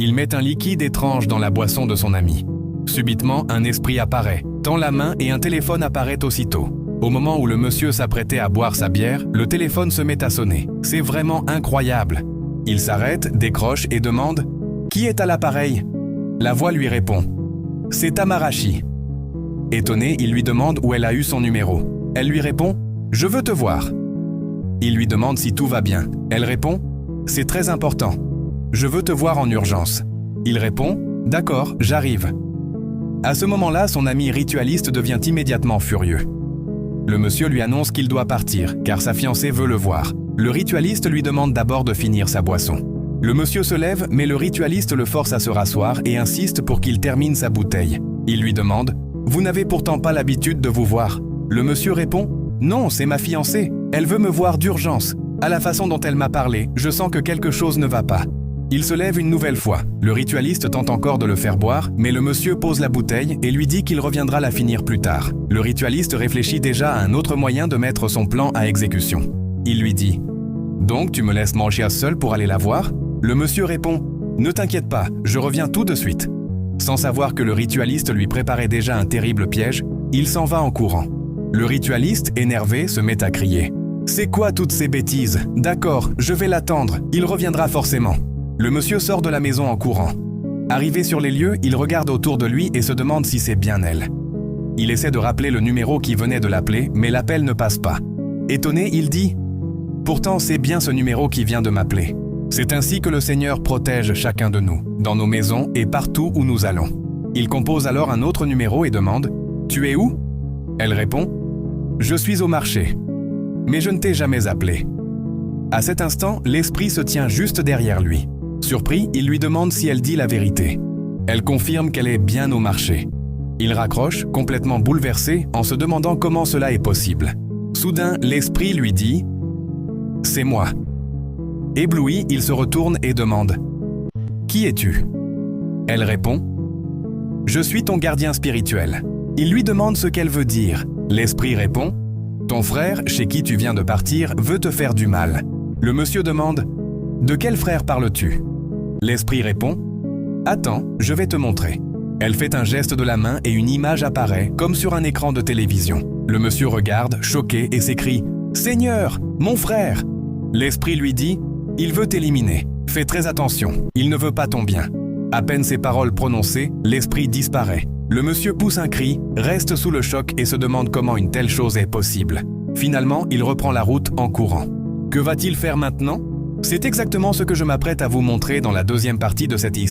Il met un liquide étrange dans la boisson de son ami. Subitement, un esprit apparaît, tend la main et un téléphone apparaît aussitôt. Au moment où le monsieur s'apprêtait à boire sa bière, le téléphone se met à sonner. C'est vraiment incroyable. Il s'arrête, décroche et demande « Qui est à l'appareil ?» La voix lui répond « C'est Tamarashi ». Étonné, il lui demande où elle a eu son numéro. Elle lui répond « Je veux te voir ». Il lui demande si tout va bien. Elle répond « C'est très important. Je veux te voir en urgence ». Il répond « D'accord, j'arrive ». À ce moment-là, son ami ritualiste devient immédiatement furieux. Le monsieur lui annonce qu'il doit partir, car sa fiancée veut le voir. Le ritualiste lui demande d'abord de finir sa boisson. Le monsieur se lève, mais le ritualiste le force à se rasseoir et insiste pour qu'il termine sa bouteille. Il lui demande « Vous n'avez pourtant pas l'habitude de vous voir ». Le monsieur répond « Non, c'est ma fiancée. Elle veut me voir d'urgence. À la façon dont elle m'a parlé, je sens que quelque chose ne va pas. » Il se lève une nouvelle fois. Le ritualiste tente encore de le faire boire, mais le monsieur pose la bouteille et lui dit qu'il reviendra la finir plus tard. Le ritualiste réfléchit déjà à un autre moyen de mettre son plan à exécution. Il lui dit « Donc tu me laisses manger seul pour aller la voir ?» Le monsieur répond « Ne t'inquiète pas, je reviens tout de suite. » Sans savoir que le ritualiste lui préparait déjà un terrible piège, il s'en va en courant. Le ritualiste, énervé, se met à crier « C'est quoi toutes ces bêtises? D'accord, je vais l'attendre, il reviendra forcément. » Le monsieur sort de la maison en courant. Arrivé sur les lieux, il regarde autour de lui et se demande si c'est bien elle. Il essaie de rappeler le numéro qui venait de l'appeler, mais l'appel ne passe pas. Étonné, il dit « Pourtant, c'est bien ce numéro qui vient de m'appeler. C'est ainsi que le Seigneur protège chacun de nous, dans nos maisons et partout où nous allons. » Il compose alors un autre numéro et demande « Tu es où ?» Elle répond « Je suis au marché. Mais je ne t'ai jamais appelé. » À cet instant, l'esprit se tient juste derrière lui. Surpris, il lui demande si elle dit la vérité. Elle confirme qu'elle est bien au marché. Il raccroche, complètement bouleversé, en se demandant comment cela est possible. Soudain, l'esprit lui dit « C'est moi ». Ébloui, il se retourne et demande « Qui es-tu » Elle répond « Je suis ton gardien spirituel ». Il lui demande ce qu'elle veut dire. L'esprit répond « Ton frère, chez qui tu viens de partir, veut te faire du mal ». Le monsieur demande « De quel frère parles-tu » L'esprit répond « Attends, je vais te montrer ». Elle fait un geste de la main et une image apparaît, comme sur un écran de télévision. Le monsieur regarde, choqué, et s'écrie « Seigneur, mon frère !» L'esprit lui dit « Il veut t'éliminer. Fais très attention, il ne veut pas ton bien. » À peine ces paroles prononcées, l'esprit disparaît. Le monsieur pousse un cri, reste sous le choc et se demande comment une telle chose est possible. Finalement, il reprend la route en courant. Que va-t-il faire maintenant ? C'est exactement ce que je m'apprête à vous montrer dans la deuxième partie de cette histoire.